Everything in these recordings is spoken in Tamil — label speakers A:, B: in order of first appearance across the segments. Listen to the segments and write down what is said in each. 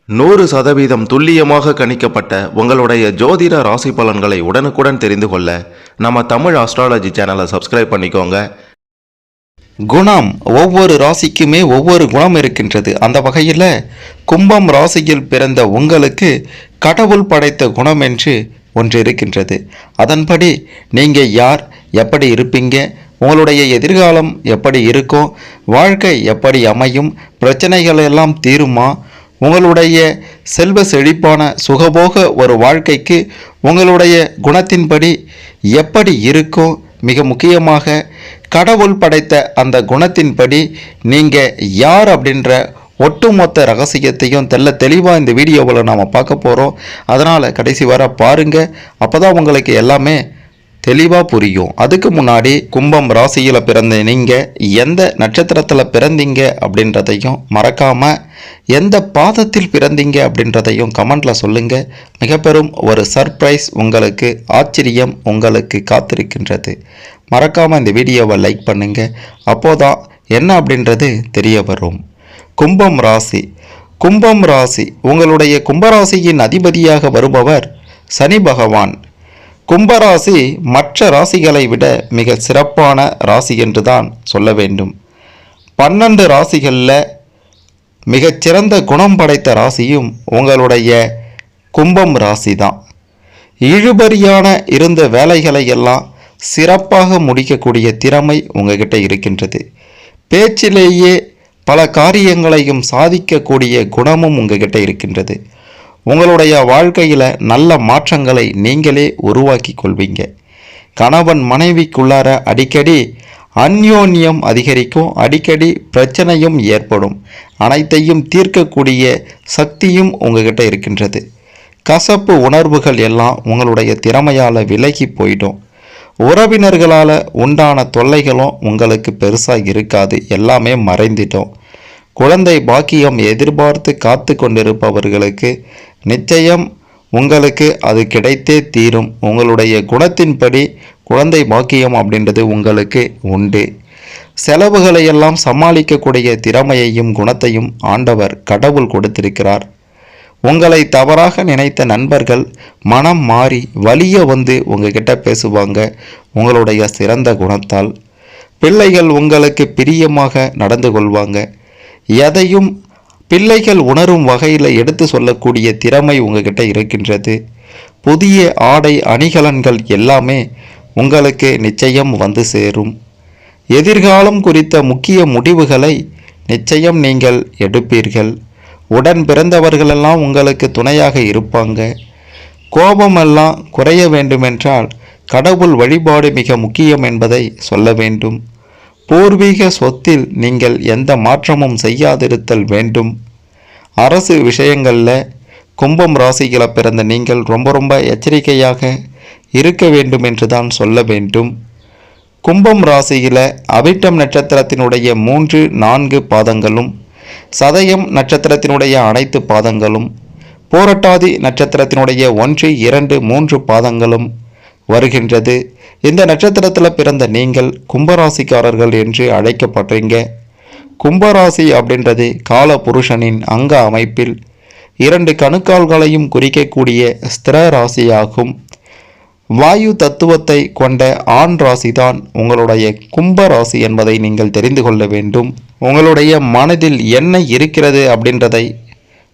A: 100% துல்லியமாக கணிக்கப்பட்ட உங்களுடைய ஜோதிட ராசி பலன்களை உடனுக்குடன் தெரிந்து கொள்ள நம்ம தமிழ் ஆஸ்ட்ராலஜி சேனலை சப்ஸ்கிரைப் பண்ணிக்கோங்க.
B: குணம், ஒவ்வொரு ராசிக்குமே ஒவ்வொரு குணம் இருக்கின்றது. அந்த வகையில் கும்பம் ராசியில் பிறந்த உங்களுக்கு கடவுள் படைத்த குணம் என்று ஒன்று இருக்கின்றது. அதன்படி நீங்கள் யார், எப்படி இருப்பீங்க, உங்களுடைய எதிர்காலம் எப்படி இருக்கும், வாழ்க்கை எப்படி அமையும், பிரச்சனைகள் எல்லாம் தீருமா, உங்களுடைய செல்வ செழிப்பான சுகபோக ஒரு வாழ்க்கைக்கு உங்களுடைய குணத்தின்படி எப்படி இருக்கும், மிக முக்கியமாக கடவுள் படைத்த அந்த குணத்தின்படி நீங்கள் யார் அப்படின்ற ஒட்டுமொத்த ரகசியத்தையும் தெளிவாக இந்த வீடியோவில் நாம் பார்க்க போகிறோம். அதனால் கடைசி வர பாருங்கள், அப்போ தான் உங்களுக்கு எல்லாமே தெளிவாக புரியும். அதுக்கு முன்னாடி கும்பம் ராசியில் பிறந்த நீங்கள் எந்த நட்சத்திரத்தில் பிறந்தீங்க அப்படின்றதையும் மறக்காமல் எந்த பாதத்தில் பிறந்தீங்க அப்படின்றதையும் கமெண்டில் சொல்லுங்கள். மிக பெரும் ஒரு சர்ப்ரைஸ் உங்களுக்கு, ஆச்சரியம் உங்களுக்கு காத்திருக்கின்றது. மறக்காமல் இந்த வீடியோவை லைக் பண்ணுங்கள், அப்போதான் என்ன அப்படின்றது தெரிய வரும். கும்பம் ராசி. கும்பம் ராசி உங்களுடைய கும்பராசியின் அதிபதியாக வருபவர் சனி பகவான். கும்பராசி மற்ற ராசிகளை விட மிக சிறப்பான ராசி என்று தான் சொல்ல வேண்டும். 12 ராசிகளில் மிகச்சிறந்த குணம் படைத்த ராசியும் உங்களுடைய கும்பம் ராசி தான். இழுபறியான இருந்த வேலைகளை எல்லாம் சிறப்பாக முடிக்கக்கூடிய திறமை உங்ககிட்ட இருக்கின்றது. பேச்சிலேயே பல காரியங்களையும் சாதிக்கக்கூடிய குணமும் உங்ககிட்ட இருக்கின்றது. உங்களுடைய வாழ்க்கையில் நல்ல மாற்றங்களை நீங்களே உருவாக்கி கொள்வீங்க. கணவன் மனைவிக்குள்ளார அடிக்கடி அந்யோன்யம் அதிகரிக்கும், அடிக்கடி பிரச்சனையும் ஏற்படும். அனைத்தையும் தீர்க்கக்கூடிய சக்தியும் உங்ககிட்ட இருக்கின்றது. கசப்பு உணர்வுகள் எல்லாம் உங்களுடைய திறமையால் விலகி போயிடும். உறவினர்களால் உண்டான தொல்லைகளும் உங்களுக்கு பெருசாக இருக்காது, எல்லாமே மறைந்திடும். குழந்தை பாக்கியம் எதிர்பார்த்து காத்து கொண்டிருப்பவர்களுக்கு நிச்சயம் உங்களுக்கு அது கிடைத்தே தீரும். உங்களுடைய குணத்தின்படி குழந்தை பாக்கியம் அப்படின்றது உங்களுக்கு உண்டு. செலவுகளை எல்லாம் சமாளிக்கக்கூடிய திறமையையும் குணத்தையும் ஆண்டவர் கடவுள் கொடுத்திருக்கிறார். உங்களை தவறாக நினைத்த நண்பர்கள் மனம் மாறி வலிய வந்து உங்ககிட்ட பேசுவாங்க உங்களுடைய சிறந்த குணத்தால். பிள்ளைகள் உங்களுக்கு பிரியமாக நடந்து கொள்வாங்க. எதையும் பிள்ளைகள் உணரும் வகையில் எடுத்து சொல்லக்கூடிய திறமை உங்ககிட்ட இருக்கின்றது. புதிய ஆடை அணிகலன்கள் எல்லாமே உங்களுக்கு நிச்சயம் வந்து சேரும். எதிர்காலம் குறித்த முக்கிய முடிவுகளை நிச்சயம் நீங்கள் எடுப்பீர்கள். உடன் பிறந்தவர்களெல்லாம் உங்களுக்கு துணையாக இருப்பாங்க. கோபமெல்லாம் குறைய வேண்டுமென்றால் கடவுள் வழிபாடு மிக முக்கியம் என்பதை சொல்ல வேண்டும். பூர்வீக சொத்தில் நீங்கள் எந்த மாற்றமும் செய்யாதிருத்தல் வேண்டும். அரசு விஷயங்களில் கும்பம் ராசியில் பிறந்த நீங்கள் ரொம்ப எச்சரிக்கையாக இருக்க வேண்டும் என்று தான் சொல்ல வேண்டும். கும்பம் ராசியில் அவிட்டம் நட்சத்திரத்தினுடைய 3, 4 பாதங்களும், சதயம் நட்சத்திரத்தினுடைய அனைத்து பாதங்களும், பூரட்டாதி நட்சத்திரத்தினுடைய 1, 2, 3 பாதங்களும் வருகின்றது. இந்த நட்சத்திரத்தில் பிறந்த நீங்கள் கும்பராசிக்காரர்கள் என்று அழைக்கப்படுறீங்க. கும்பராசி அப்படின்றது கால புருஷனின் அங்க அமைப்பில் 2 கணுக்கால்களையும் குறிக்கக்கூடிய ஸ்திர ராசியாகும். வாயு தத்துவத்தை கொண்ட ஆண் ராசிதான் உங்களுடைய கும்பராசி என்பதை நீங்கள் தெரிந்து கொள்ள வேண்டும். உங்களுடைய மனதில் என்ன இருக்கிறது அப்படின்றதை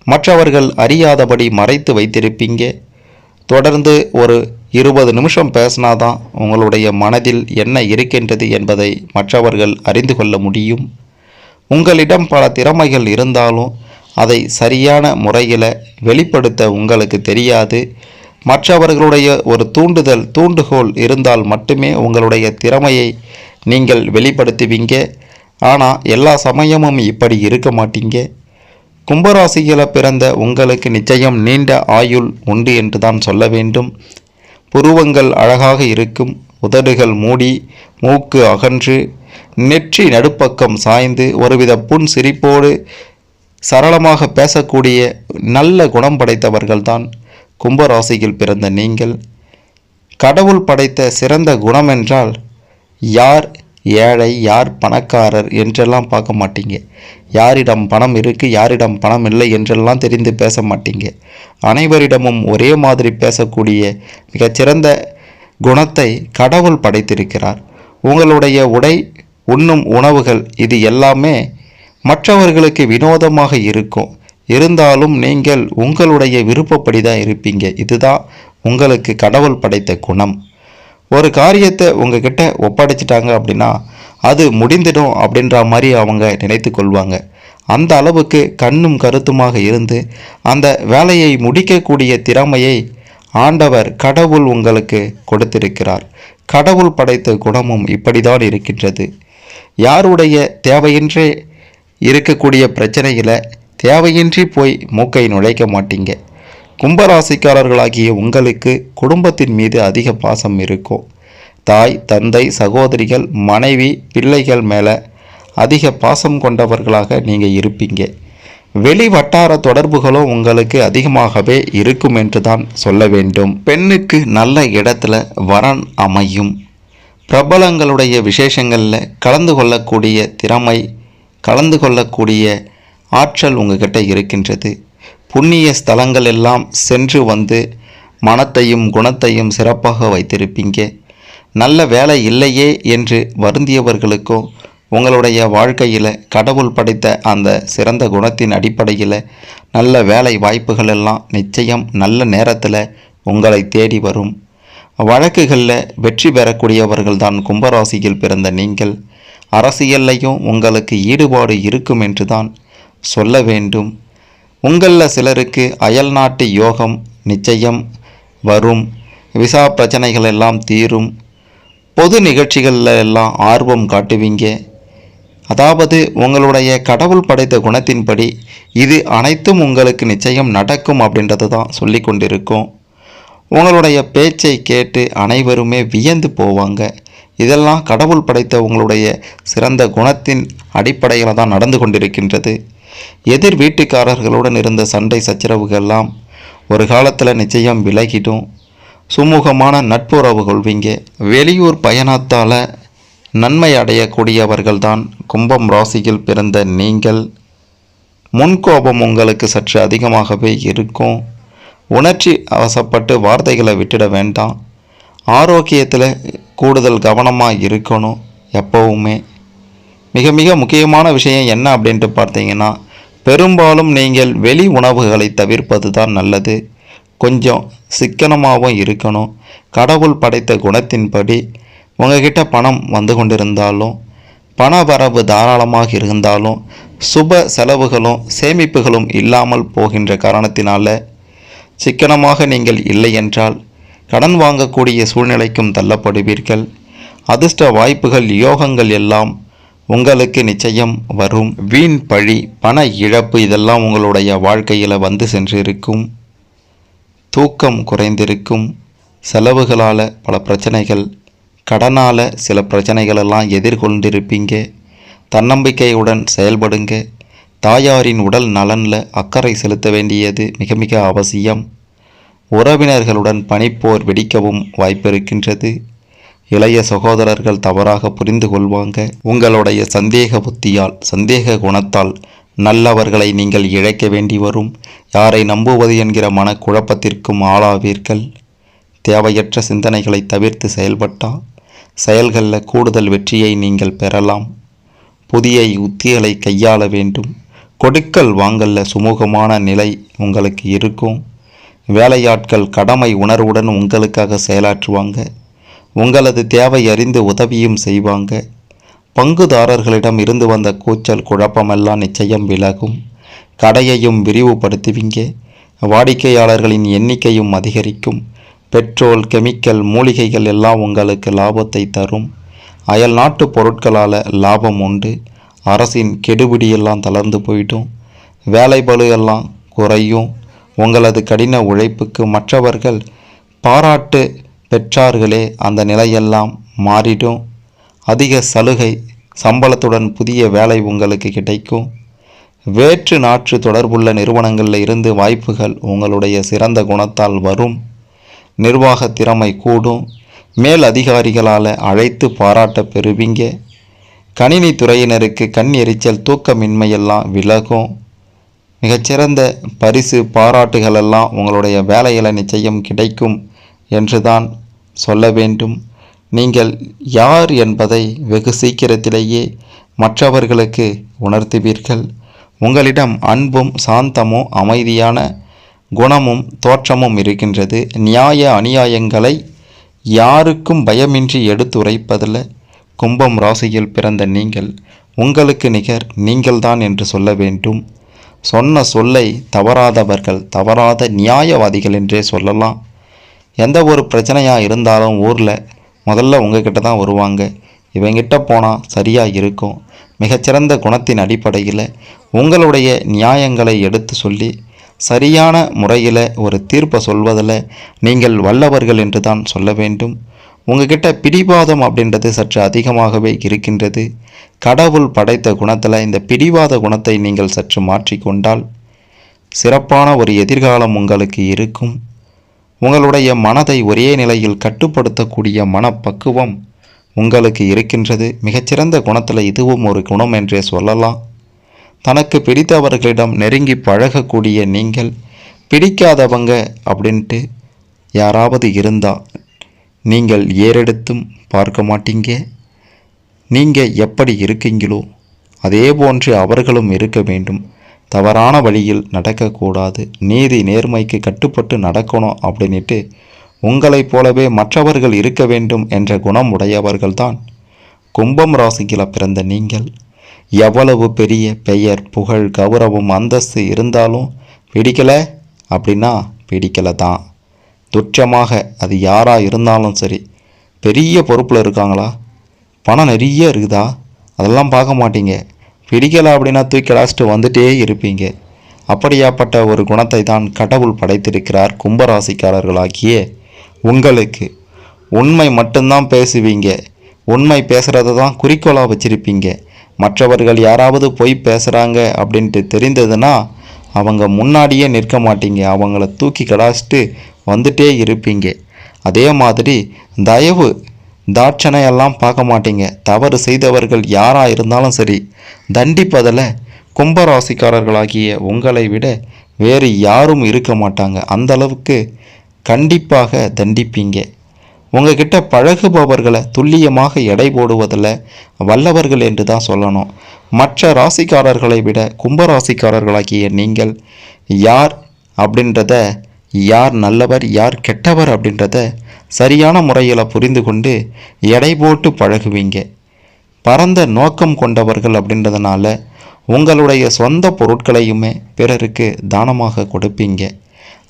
B: மற்றவர்கள் அறியாதபடி மறைத்து வைத்திருப்பீங்க. தொடர்ந்து ஒரு 20 நிமிஷம் பேசினாதான் உங்களுடைய மனதில் என்ன இருக்கின்றது என்பதை மற்றவர்கள் அறிந்து கொள்ள முடியும். உங்களிடம் பல திறமைகள் இருந்தாலும் அதை சரியான முறையில் வெளிப்படுத்த உங்களுக்கு தெரியாது. மற்றவர்களுடைய ஒரு தூண்டுகோல் இருந்தால் மட்டுமே உங்களுடைய திறமையை நீங்கள் வெளிப்படுத்துவீங்க. ஆனால் எல்லா சமயமும் இப்படி இருக்க மாட்டீங்க. கும்பராசியில் பிறந்த உங்களுக்கு நிச்சயம் நீண்ட ஆயுள் உண்டு என்று தான் சொல்ல வேண்டும். புருவங்கள் அழகாக இருக்கும், உதடுகள் மூடி, மூக்கு அகன்று, நெற்றி நடுப்பக்கம் சாய்ந்து, ஒருவித புன் சிரிப்போடு சரளமாக பேசக்கூடிய நல்ல குணம் படைத்தவர்கள்தான் கும்பராசியில் பிறந்த நீங்கள். கடவுள் படைத்த சிறந்த குணம் என்றால் யார், ஏழை யார் பணக்காரர் என்றெல்லாம் பார்க்க மாட்டீங்க. யாரிடம் பணம் இருக்குது யாரிடம் பணம் இல்லை என்றெல்லாம் தெரிந்து பேச மாட்டீங்க. அனைவரிடமும் ஒரே மாதிரி பேசக்கூடிய மிகச்சிறந்த குணத்தை கடவுள் படைத்திருக்கிறார். உங்களுடைய உடை, உண்ணும் உணவுகள் இது எல்லாமே மற்றவர்களுக்கு வினோதமாக இருக்கும். இருந்தாலும் நீங்கள் உங்களுடைய விருப்பப்படி தான் இருப்பீங்க. இதுதான் உங்களுக்கு கடவுள் படைத்த குணம். ஒரு காரியத்தை உங்ககிட்ட ஒப்படைச்சிட்டாங்க அப்படின்னா அது முடிந்துடும் அப்படின்ற மாதிரி அவங்க நினைத்து கொள்வாங்க. அந்த அளவுக்கு கண்ணும் கருத்துமாக இருந்து அந்த வேலையை முடிக்கக்கூடிய திறமையை ஆண்டவர் கடவுள் உங்களுக்கு கொடுத்திருக்கிறார். கடவுள் படைத்த குணமும் இப்படிதான் இருக்கின்றது. யாருடைய தேவையின்றி இருக்கக்கூடிய பிரச்சனையில் தேவையின்றி போய் மூக்கை நுழைக்க மாட்டீங்க. கும்பராசிக்காரர்களாகிய உங்களுக்கு குடும்பத்தின் மீது அதிக பாசம் இருக்கும். தாய், தந்தை, சகோதரிகள், மனைவி, பிள்ளைகள் மேலே அதிக பாசம் கொண்டவர்களாக நீங்கள் இருப்பீங்க. வெளி வட்டார தொடர்புகளும் உங்களுக்கு அதிகமாகவே இருக்கும் என்று தான் சொல்ல வேண்டும். பெண்ணுக்கு நல்ல இடத்துல வரன் அமையும். பிரபலங்களுடைய விசேஷங்களில் கலந்து கொள்ளக்கூடிய திறமை, கலந்து கொள்ளக்கூடிய ஆற்றல் உங்ககிட்ட இருக்கின்றது. புண்ணிய ஸ்தலங்கள் எல்லாம் சென்று வந்து மனத்தையும் குணத்தையும் சிறப்பாக வைத்திருப்பீங்க. நல்ல வேலை இல்லையே என்று வருந்தியவர்களுக்கும் உங்களுடைய வாழ்க்கையில் கடவுள் படைத்த அந்த சிறந்த குணத்தின் அடிப்படையில் நல்ல வேலை வாய்ப்புகள் எல்லாம் நிச்சயம் நல்ல நேரத்தில் உங்களை தேடி வரும். வழக்குகளில் வெற்றி பெறக்கூடியவர்கள் தான் கும்பராசியில் பிறந்த நீங்கள். அரசியல்லையும் உங்களுக்கு ஈடுபாடு இருக்கும் என்று தான் சொல்ல வேண்டும். உங்களில் சிலருக்கு அயல்நாட்டு யோகம் நிச்சயம் வரும். விசா பிரச்சனைகள் எல்லாம் தீரும். பொது நிகழ்ச்சிகளில் எல்லாம் ஆர்வம் காட்டுவீங்க. அதாவது உங்களுடைய கடவுள் படைத்த குணத்தின்படி இது அனைத்தும் உங்களுக்கு நிச்சயம் நடக்கும் அப்படின்றது தான் சொல்லி கொண்டிருக்கோம். உங்களுடைய பேச்சை கேட்டு அனைவருமே வியந்து போவாங்க. இதெல்லாம் கடவுள் படைத்த உங்களுடைய சிறந்த குணத்தின் அடிப்படையில் தான் நடந்து கொண்டிருக்கின்றது. எதிர் வீட்டுக்காரர்களுடன் இருந்த சண்டை சச்சரவுகள்லாம் ஒரு காலத்தில் நிச்சயம் விலகிடும். சுமூகமான நட்புறவு கொள்வீங்க. வெளியூர் பயணத்தால் நன்மை அடையக்கூடியவர்கள்தான் கும்பம் ராசியில் பிறந்த நீங்கள். முன்கோபம் உங்களுக்கு சற்று அதிகமாகவே இருக்கும். உணர்ச்சி அவசப்பட்டு வார்த்தைகளை விட்டுட வேண்டாம். ஆரோக்கியத்தில் கூடுதல் கவனமாக இருக்கணும். எப்போவுமே மிக மிக முக்கியமான விஷயம் என்ன அப்படின்ட்டு பார்த்தீங்கன்னா, பெரும்பாலும் நீங்கள் வெளி உணவுகளை தவிர்ப்பது தான் நல்லது. கொஞ்சம் சிக்கனமாகவும் இருக்கணும். கடவுள் படைத்த குணத்தின்படி உங்ககிட்ட பணம் வந்து கொண்டிருந்தாலும், பண வரவு தாராளமாக இருந்தாலும், சுப செலவுகளும் சேமிப்புகளும் இல்லாமல் போகின்ற காரணத்தினால சிக்கனமாக நீங்கள் இல்லை என்றால் கடன் வாங்கக்கூடிய சூழ்நிலைக்கும் தள்ளப்படுவீர்கள். அதிர்ஷ்ட வாய்ப்புகள், யோகங்கள் எல்லாம் உங்களுக்கு நிச்சயம் வரும். வீண் பழி, பண இழப்பு இதெல்லாம் உங்களுடைய வாழ்க்கையில் வந்து சென்றிருக்கும். தூக்கம் குறைந்திருக்கும். செலவுகளால் பல பிரச்சனைகள், கடனால் சில பிரச்சனைகளெல்லாம் எதிர்கொண்டிருப்பீங்க. தன்னம்பிக்கையுடன் செயல்படுங்க. தாயாரின் உடல் நலனில் அக்கறை செலுத்த வேண்டியது மிக மிக அவசியம். உறவினர்களுடன் பனிப்போர் வெடிக்கவும் வாய்ப்பிருக்கின்றது. இளைய சகோதரர்கள் தவறாக புரிந்து கொள்வாங்க. உங்களுடைய சந்தேக புத்தியால், சந்தேக குணத்தால் நல்லவர்களை நீங்கள் இழைக்க வேண்டி வரும். யாரை நம்புவது என்கிற மனக்குழப்பத்திற்கும் ஆளாவீர்கள். தேவையற்ற சிந்தனைகளை தவிர்த்து செயல்பட்டால் செயல்களில் கூடுதல் வெற்றியை நீங்கள் பெறலாம். புதிய உத்திகளை கையாள வேண்டும். கொடுக்கல் வாங்கல்ல சுமூகமான நிலை உங்களுக்கு இருக்கும். வேலையாட்கள் கடமை உணர்வுடன் உங்களுக்காக செயலாற்றுவாங்க. உங்களது தேவை அறிந்து உதவியும் செய்வாங்க. பங்குதாரர்களிடம் இருந்து வந்த கூச்சல் குழப்பமெல்லாம் நிச்சயம் விலகும். கடையையும் விரிவுபடுத்துவீங்க. வாடிக்கையாளர்களின் எண்ணிக்கையும் அதிகரிக்கும். பெட்ரோல், கெமிக்கல், மூலிகைகள் எல்லாம் உங்களுக்கு லாபத்தை தரும். அயல் நாட்டு பொருட்களால் லாபம் உண்டு. அரசின் கெடுபிடியெல்லாம் தளர்ந்து போயிடும். வேலைபளு எல்லாம் குறையும். உங்களது கடின உழைப்புக்கு மற்றவர்கள் பாராட்டு பெற்றார்களே, அந்த நிலையெல்லாம் மாறிடும். அதிக சலுகை, சம்பளத்துடன் புதிய வேலை உங்களுக்கு கிடைக்கும். வேற்று நாட்டு தொடர்புள்ள நிறுவனங்களில் இருந்து வாய்ப்புகள் உங்களுடைய சிறந்த குணத்தால் வரும். நிர்வாக திறமை கூடும். மேல் அதிகாரிகளால் அழைத்து பாராட்ட பெறுவீங்க. கணினி துறையினருக்கு கண் எரிச்சல் தூக்கமின்மையெல்லாம் விலகும். மிகச்சிறந்த பரிசு பாராட்டுகளெல்லாம் உங்களுடைய வேலையில் நிச்சயம் கிடைக்கும் என்றுதான் சொல்ல வேண்டும். நீங்கள் யார் என்பதை வெகு சீக்கிரத்திலேயே மற்றவர்களுக்கு உணர்த்துவீர்கள். உங்களிடம் அன்பும் சாந்தமும் அமைதியான குணமும் தோற்றமும் இருக்கின்றது. நியாய அநியாயங்களை யாருக்கும் பயமின்றி எடுத்துரைப்பதில் கும்பம் ராசியில் பிறந்த நீங்கள் உங்களுக்கு நிகர் நீங்கள்தான் என்று சொல்ல வேண்டும். சொன்ன சொல்லை தவறாதவர்கள், தவறாத நியாயவாதிகள் என்றே சொல்லலாம். எந்த ஒரு பிரச்சனையாக இருந்தாலும் ஊரில் முதல்ல உங்ககிட்ட தான் வருவாங்க. இவங்கிட்ட போனால் சரியாக இருக்கும். மிகச்சிறந்த குணத்தின் அடிப்படையில் உங்களுடைய நியாயங்களை எடுத்து சொல்லி சரியான முறையில் ஒரு தீர்ப்பை சொல்வதில் நீங்கள் வல்லவர்கள் என்று தான் சொல்ல வேண்டும். உங்ககிட்ட பிடிவாதம் அப்படின்றது சற்று அதிகமாகவே இருக்கின்றது. கடவுள் படைத்த குணத்தில் இந்த பிடிவாத குணத்தை நீங்கள் சற்று மாற்றிக்கொண்டால் சிறப்பான ஒரு எதிர்காலம் உங்களுக்கு இருக்கும். உங்களுடைய மனதை ஒரே நிலையில் கட்டுப்படுத்தக்கூடிய மனப்பக்குவம் உங்களுக்கு இருக்கின்றது. மிகச்சிறந்த குணத்தில் இதுவும் ஒரு குணம் என்றே சொல்லலாம். தனக்கு பிடித்தவர்களிடம் நெருங்கி பழகக்கூடிய நீங்கள் பிடிக்காதவங்க அப்படின்ட்டு யாராவது இருந்தால் நீங்கள் ஏறெடுத்தும் பார்க்க மாட்டீங்க. நீங்கள் எப்படி இருக்கீங்களோ அதே போன்று அவர்களும் இருக்க வேண்டும். தவறான வழியில் நடக்கக்கூடாது. நீதி நேர்மைக்கு கட்டுப்பட்டு நடக்கணும் அப்படின்ட்டு உங்களைப் போலவே மற்றவர்கள் இருக்க வேண்டும் என்ற குணம் உடையவர்கள்தான் கும்பம் ராசியில் பிறந்த நீங்கள். எவ்வளவு பெரிய பெயர், புகழ், கௌரவம், அந்தஸ்து இருந்தாலும் பிடிக்கலை அப்படின்னா பிடிக்கலை தான். துச்சமாக அது யாராக இருந்தாலும் சரி. பெரிய பொறுப்பில் இருக்காங்களா, பணம் நிறைய இருக்குதா, அதெல்லாம் பார்க்க மாட்டீங்க. பிடிக்கலை அப்படின்னா தூக்கி அழைச்சிட்டு வந்துட்டே இருப்பீங்க. அப்படியாப்பட்ட ஒரு குணத்தை தான் கடவுள் படைத்திருக்கிறார் கும்பராசிக்காரர்களாகிய உங்களுக்கு. உண்மை மட்டும்தான் பேசுவீங்க. உண்மை பேசுகிறத தான் குறிக்கோளாக வச்சுருப்பீங்க. மற்றவர்கள் யாராவது பொய் பேசுகிறாங்க அப்படின்ட்டு தெரிந்ததுன்னா அவங்க முன்னாடியே நிற்க மாட்டீங்க. அவங்கள தூக்கி கடாச்சிட்டு வந்துட்டே இருப்பீங்க. அதே மாதிரி தயவு தாட்சணையெல்லாம் பார்க்க மாட்டீங்க. தவறு செய்தவர்கள் யாராக இருந்தாலும் சரி தண்டிப்பதில் கும்பராசிக்காரர்களாகிய உங்களை விட வேறு யாரும் இருக்க மாட்டாங்க. அந்த அளவுக்கு கண்டிப்பாக தண்டிப்பீங்க. உங்ககிட்ட பழகுபவர்களை துல்லியமாக எடை போடுவதில் வல்லவர்கள் என்று தான் சொல்லணும். மற்ற ராசிக்காரர்களை விட கும்பராசிக்காரர்களாகிய நீங்கள் யார் அப்படின்றத, யார் நல்லவர் யார் கெட்டவர் அப்படின்றத சரியான முறையில் புரிந்து கொண்டு எடை போட்டு பழகுவீங்க. பரந்த நோக்கம் கொண்டவர்கள் அப்படின்றதுனால உங்களுடைய சொந்த பொருட்களையுமே பிறருக்கு தானமாக கொடுப்பீங்க.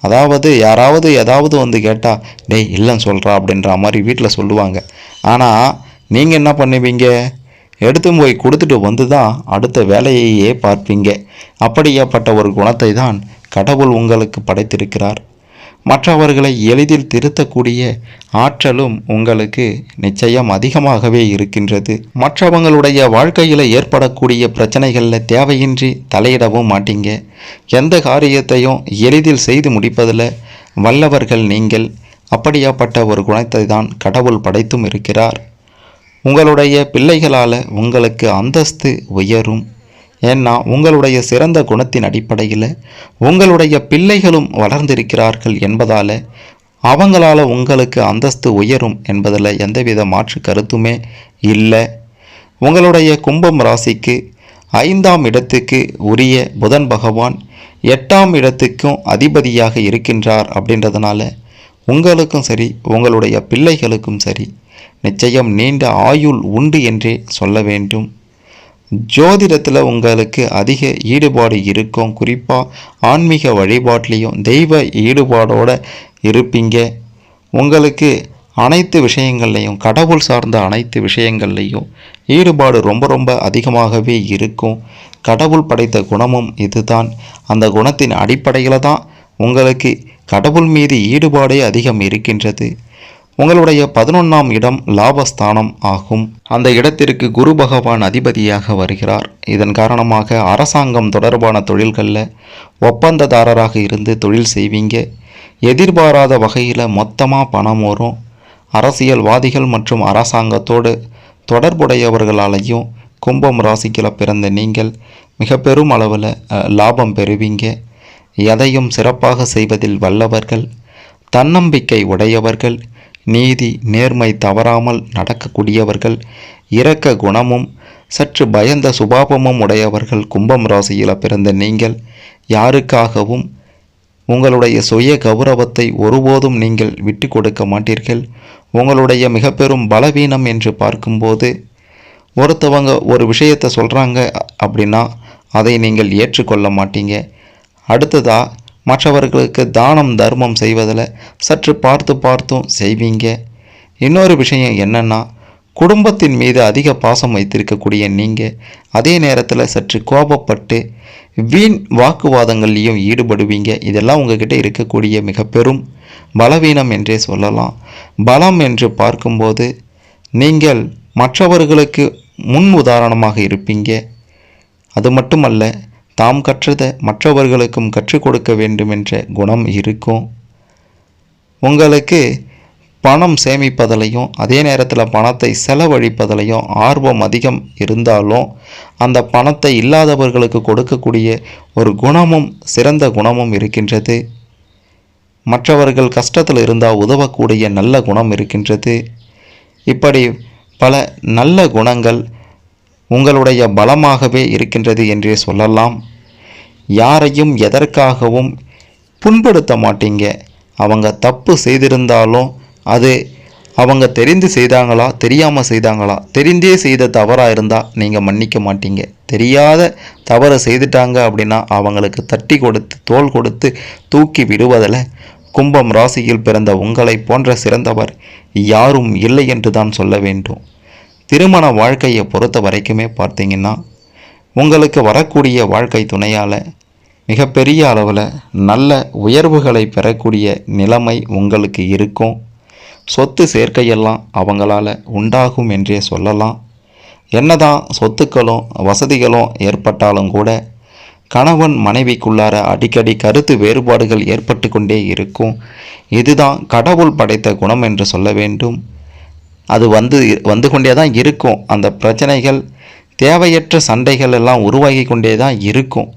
B: அதாவது யாராவது ஏதாவது வந்து கேட்டால் டேய் இல்லைன்னு சொல்கிறா அப்படின்ற மாதிரி வீட்டில் சொல்லுவாங்க. ஆனால் நீங்கள் என்ன பண்ணுவீங்க, எடுத்து போய் கொடுத்துட்டு வந்து தான் அடுத்த வேலையையே பார்ப்பீங்க. அப்படியாப்பட்ட ஒரு குணத்தை தான் கடவுள் உங்களுக்கு படைத்திருக்கிறார். மற்றவர்களை எளிதில் திருத்தக்கூடிய ஆற்றலும் உங்களுக்கு நிச்சயம் அதிகமாகவே இருக்கின்றது. மற்றவங்களுடைய வாழ்க்கையில் ஏற்படக்கூடிய பிரச்சனைகளில் தேவையின்றி தலையிடவும் மாட்டீங்க. எந்த காரியத்தையும் எளிதில் செய்து முடிப்பதில் வல்லவர்கள் நீங்கள். அப்படியாப்பட்ட ஒரு குணத்தை தான் கடவுள் படைத்தும் இருக்கிறார். உங்களுடைய பிள்ளைகளால் உங்களுக்கு அந்தஸ்து உயரும். ஏன்னா உங்களுடைய சிறந்த குணத்தின் அடிப்படையில் உங்களுடைய பிள்ளைகளும் வளர்ந்திருக்கிறார்கள் என்பதால் அவங்களால உங்களுக்கு அந்தஸ்து உயரும் என்பதில் எந்தவித மாற்று கருத்துமே இல்லை. உங்களுடைய கும்பம் ராசிக்கு 5ஆம் இடத்துக்கு உரிய புதன் பகவான் 8ஆம் இடத்துக்கும் அதிபதியாக இருக்கின்றார். அப்படின்றதுனால உங்களுக்கும் சரி உங்களுடைய பிள்ளைகளுக்கும் சரி நிச்சயம் நீண்ட ஆயுள் உண்டு என்றே சொல்ல வேண்டும். ஜோதிடத்தில் உங்களுக்கு அதிக ஈடுபாடு இருக்கும். குறிப்பாக ஆன்மீக வழிபாட்டிலையும் தெய்வ ஈடுபாடோடு இருப்பீங்க. உங்களுக்கு அனைத்து விஷயங்கள்லையும் கடவுள் சார்ந்த அனைத்து விஷயங்கள்லையும் ஈடுபாடு ரொம்ப ரொம்ப அதிகமாகவே இருக்கும். கடவுள் படைத்த குணமும் இதுதான். அந்த குணத்தின் அடிப்படையில் தான் உங்களுக்கு கடவுள் மீது ஈடுபாடே அதிகம் இருக்கின்றது. உங்களுடைய 11ஆம் இடம் லாபஸ்தானம் ஆகும். அந்த இடத்திற்கு குரு பகவான் அதிபதியாக வருகிறார். இதன் காரணமாக அரசாங்கம் தொடர்பான தொழில்களில் ஒப்பந்ததாரராக இருந்து தொழில் செய்வீங்க. எதிர்பாராத வகையில் மொத்தமாக பணம் வரும். அரசியல்வாதிகள் மற்றும் அரசாங்கத்தோடு தொடர்புடையவர்களாலையும் கும்பம் ராசிக்குள்ள பிறந்த நீங்கள் மிக பெரும் அளவில் லாபம் பெறுவீங்க. எதையும் சிறப்பாக செய்வதில் வல்லவர்கள், தன்னம்பிக்கை உடையவர்கள், நீதி நேர்மை தவறாமல் நடக்கக்கூடியவர்கள், இரக்க குணமும் சற்று பயந்த சுபாவமும் உடையவர்கள். கும்பம் ராசியில் பிறந்த நீங்கள் யாருக்காகவும் உங்களுடைய சுய கௌரவத்தை ஒருபோதும் நீங்கள் விட்டு கொடுக்க மாட்டீர்கள். உங்களுடைய மிக பெரும் பலவீனம் என்று பார்க்கும்போது, ஒருத்தவங்க ஒரு விஷயத்தை சொல்கிறாங்க அப்படின்னா அதை நீங்கள் ஏற்றுக்கொள்ள மாட்டீங்க. அடுத்ததாக மற்றவர்களுக்கு தானம் தர்மம் செய்வதில் சற்று பார்த்தும் செய்வீங்க. இன்னொரு விஷயம் என்னென்னா, குடும்பத்தின் மீது அதிக பாசம் வைத்திருக்கக்கூடிய நீங்கள் அதே நேரத்தில் சற்று கோபப்பட்டு வீண் வாக்குவாதங்கள்லையும் ஈடுபடுவீங்க. இதெல்லாம் உங்ககிட்ட இருக்கக்கூடிய மிக பெரும் பலவீனம் என்றே சொல்லலாம். பலம் என்று பார்க்கும்போது நீங்கள் மற்றவர்களுக்கு முன் உதாரணமாக இருப்பீங்க. அது மட்டுமல்ல, தாம் கற்றதை மற்றவர்களுக்கும் கற்றுக் கொடுக்க வேண்டும் என்ற குணம் இருக்கும். உங்களுக்கு பணம் சேமிப்பதிலையும் அதே நேரத்தில் பணத்தை செலவழிப்பதிலையும் ஆர்வம் அதிகம் இருந்தாலும் அந்த பணத்தை இல்லாதவர்களுக்கு கொடுக்கக்கூடிய ஒரு குணமும் சிறந்த குணமும் இருக்கின்றது. மற்றவர்கள் கஷ்டத்தில் இருந்தால் உதவக்கூடிய நல்ல குணம் இருக்கின்றது. இப்படி பல நல்ல குணங்கள் உங்களுடைய பலமாகவே இருக்கின்றது என்றே சொல்லலாம். யாரையும் எதற்காகவும் புண்படுத்த மாட்டீங்க. அவங்க தப்பு செய்திருந்தாலும் அது அவங்க தெரிந்து செய்தாங்களா தெரியாமல் செய்தாங்களா, தெரிந்தே செய்த தவறாக இருந்தால் நீங்கள் மன்னிக்க மாட்டீங்க. தெரியாத தவறு செய்துட்டாங்க அப்படின்னா அவங்களுக்கு தட்டி கொடுத்து தோள் கொடுத்து தூக்கி விடுவதில் கும்பம் ராசியில் பிறந்த உங்களை போன்ற சிறந்தவர் யாரும் இல்லை என்று தான் சொல்ல வேண்டும். திருமண வாழ்க்கையை பொறுத்த வரைக்குமே பார்த்தீங்கன்னா, உங்களுக்கு வரக்கூடிய வாழ்க்கை துணையால் மிகப்பெரிய அளவில் நல்ல உயர்வுகளை பெறக்கூடிய நிலைமை உங்களுக்கு இருக்கும். சொத்து சேர்க்கையெல்லாம் அவங்களால உண்டாகும் என்றே சொல்லலாம். என்னதான் சொத்துக்களும் வசதிகளும் ஏற்பட்டாலும் கூட கணவன் மனைவிக்குள்ளார அடிக்கடி கருத்து வேறுபாடுகள் ஏற்பட்டு கொண்டே இருக்கும். இதுதான் கடவுள் படைத்த குணம் என்று சொல்ல வேண்டும். அது வந்து கொண்டே தான் இருக்கும். அந்த பிரச்சனைகள், தேவையற்ற சண்டைகள் எல்லாம் உருவாகி கொண்டே தான் இருக்கும்.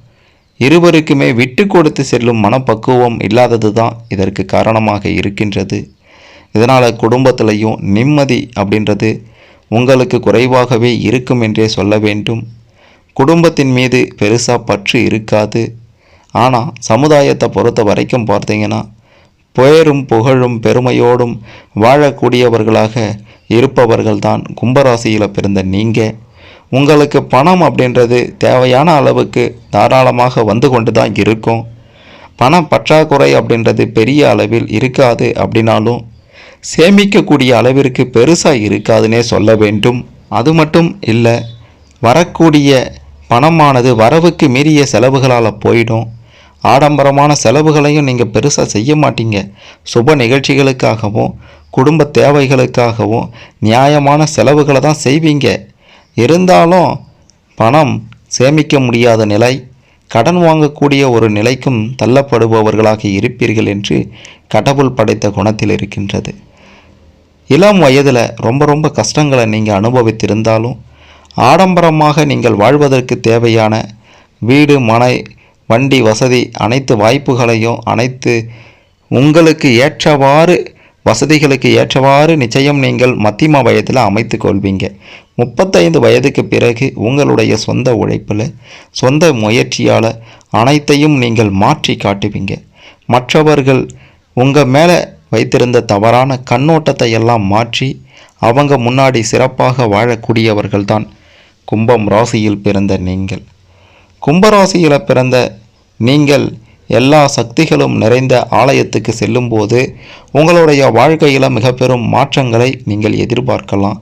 B: இருவருக்குமே விட்டு கொடுத்து செல்லும் மனப்பக்குவம் இல்லாதது தான் இதற்கு காரணமாக இருக்கின்றது. இதனால் குடும்பத்திலையும் நிம்மதி அப்படின்றது உங்களுக்கு குறைவாகவே இருக்கும் என்றே சொல்ல வேண்டும். குடும்பத்தின் மீது பெருசாக பற்று இருக்காது. ஆனால் சமுதாயத்தை பொறுத்த வரைக்கும் பார்த்தீங்கன்னா, பேரும் புகழும் பெருமையோடும் வாழக்கூடியவர்களாக இருப்பவர்கள்தான் கும்பராசியில் பிறந்த நீங்கள். உங்களுக்கு பணம் அப்படின்றது தேவையான அளவுக்கு தாராளமாக வந்து கொண்டு தான் இருக்கும். பண பற்றாக்குறை அப்படின்றது பெரிய அளவில் இருக்காது. அப்படின்னாலும் சேமிக்கக்கூடிய அளவிற்கு பெருசாக இருக்காதுன்னே சொல்ல வேண்டும். அது மட்டும் இல்லை, வரக்கூடிய பணமானது வரவுக்கு மீறிய செலவுகளால் போயிடும். ஆடம்பரமான செலவுகளையும் நீங்கள் பெருசாக செய்ய மாட்டீங்க. சுப நிகழ்ச்சிகளுக்காகவும் குடும்ப தேவைகளுக்காகவும் நியாயமான செலவுகளை தான் செய்வீங்க. இருந்தாலும் பணம் சேமிக்க முடியாத நிலை, கடன் வாங்கக்கூடிய ஒரு நிலைக்கும் தள்ளப்படுபவர்களாக இருப்பீர்கள் என்று கடவுள் படைத்த குணத்தில் இருக்கின்றது. இளம் வயதில் ரொம்ப கஷ்டங்களை நீங்கள் அனுபவித்திருந்தாலும் ஆடம்பரமாக நீங்கள் வாழ்வதற்கு தேவையான வீடு மனை வண்டி வசதி அனைத்து வாய்ப்புகளையும் அனைத்து உங்களுக்கு ஏற்றவாறு வசதிகளுக்கு ஏற்றவாறு நிச்சயம் நீங்கள் மத்தியம வயதில் அமைத்து கொள்வீங்க. 35 வயதுக்கு பிறகு உங்களுடைய சொந்த உழைப்பில் சொந்த முயற்சியால் அனைத்தையும் நீங்கள் மாற்றி காட்டுவீங்க. மற்றவர்கள் உங்கள் மேலே வைத்திருந்த தவறான கண்ணோட்டத்தை எல்லாம் மாற்றி அவங்க முன்னாடி சிறப்பாக வாழக்கூடியவர்கள்தான் கும்பம் ராசியில் பிறந்த நீங்கள். கும்பராசியில் பிறந்த நீங்கள் எல்லா சக்திகளும் நிறைந்த ஆலயத்துக்கு செல்லும்போது உங்களுடைய வாழ்க்கையில் மிக பெரும் மாற்றங்களை நீங்கள் எதிர்பார்க்கலாம்.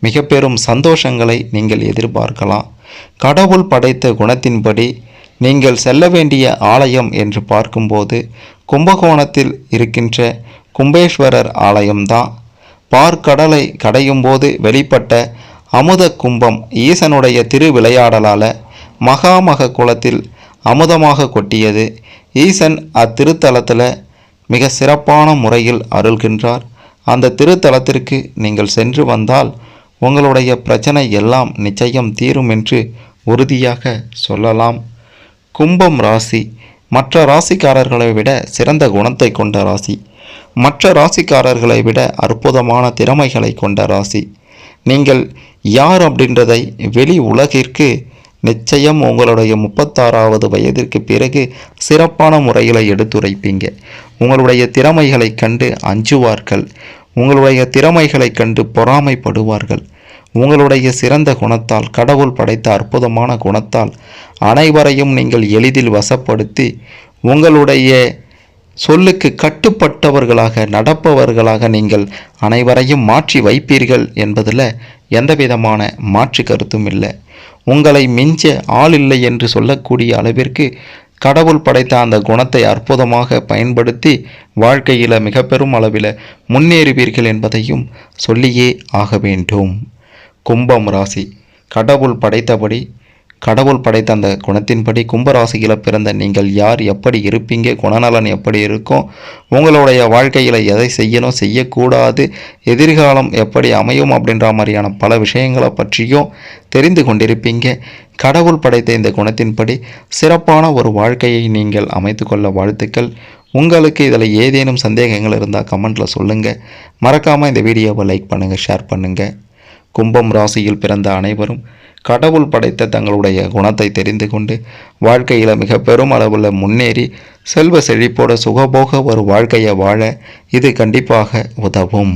B: மிக பெரும் சந்தோஷங்களை நீங்கள் எதிர்பார்க்கலாம். கடவுள் படைத்த குணத்தின்படி நீங்கள் செல்ல வேண்டிய ஆலயம் என்று பார்க்கும்போது கும்பகோணத்தில் இருக்கின்ற கும்பேஸ்வரர் ஆலயம்தான். பார்க்கடலை கடையும் போது வெளிப்பட்ட அமுத கும்பம் ஈசனுடைய திருவிளையாடலால் மகாமக குலத்தில் அமுதமாக கொட்டியது. ஈசன் அத்திருத்தலத்தில் மிக சிறப்பான முறையில் அருள்கின்றார். அந்த திருத்தலத்திற்கு நீங்கள் சென்று வந்தால் உங்களுடைய பிரச்சனை எல்லாம் நிச்சயம் தீரும் என்று உறுதியாக சொல்லலாம். கும்பம் ராசி மற்ற ராசிக்காரர்களை விட சிறந்த குணத்தை கொண்ட ராசி. மற்ற ராசிக்காரர்களை விட அற்புதமான திறமைகளை கொண்ட ராசி. நீங்கள் யார் அப்படின்றதை வெளி உலகிற்கு நிச்சயம் உங்களுடைய 36வது வயதிற்கு பிறகு சிறப்பான முறையில் எடுத்துரைப்பீங்க. உங்களுடைய திறமைகளை கண்டு அஞ்சுவார்கள். உங்களுடைய திறமைகளை கண்டு பொறாமைப்படுவார்கள். உங்களுடைய சிறந்த குணத்தால், கடவுள் படைத்த அற்புதமான குணத்தால் அனைவரையும் நீங்கள் எளிதில் வசப்படுத்தி உங்களுடைய சொல்லுக்கு கட்டுப்பட்டவர்களாக நடப்பவர்களாக நீங்கள் அனைவரையும் மாற்றி வைப்பீர்கள் என்பதில் எந்தவிதமான மாற்று கருத்தும் இல்லை. உங்களை மிஞ்ச ஆள் இல்லை என்று சொல்லக்கூடிய அளவிற்கு கடவுள் படைத்த அந்த குணத்தை அற்புதமாக பயன்படுத்தி வாழ்க்கையில் மிக பெரும் அளவில் முன்னேறுவீர்கள் என்பதையும் சொல்லியே ஆக வேண்டும். கும்பம் ராசி கடவுள் படைத்தபடி, கடவுள் படைத்த அந்த குணத்தின்படி கும்பராசியில் பிறந்த நீங்கள் யார், எப்படி இருப்பீங்க, குணநலன் எப்படி இருக்கும், உங்களுடைய வாழ்க்கையில் எதை செய்யணும் செய்யக்கூடாது, எதிர்காலம் எப்படி அமையும் அப்படின்ற மாதிரியான பல விஷயங்களை பற்றியும் தெரிந்து கொண்டிருப்பீங்க. கடவுள் படைத்த இந்த குணத்தின்படி சிறப்பான ஒரு வாழ்க்கையை நீங்கள் அமைத்து கொள்ள வாழ்த்துக்கள். உங்களுக்கு இதில் ஏதேனும் சந்தேகங்கள் இருந்தால் கமெண்ட்டில் சொல்லுங்கள். மறக்காமல் இந்த வீடியோவை லைக் பண்ணுங்கள், ஷேர் பண்ணுங்கள். கும்பம் ராசியில் பிறந்த அனைவரும் கடவுள் படைத்த தங்களுடைய குணத்தை தெரிந்து கொண்டு வாழ்க்கையில் மிக பெரும் அளவில் முன்னேறி செல்வ செழிப்போட சுகபோக ஒரு வாழ்க்கையை வாழ இது கண்டிப்பாக உதவும்.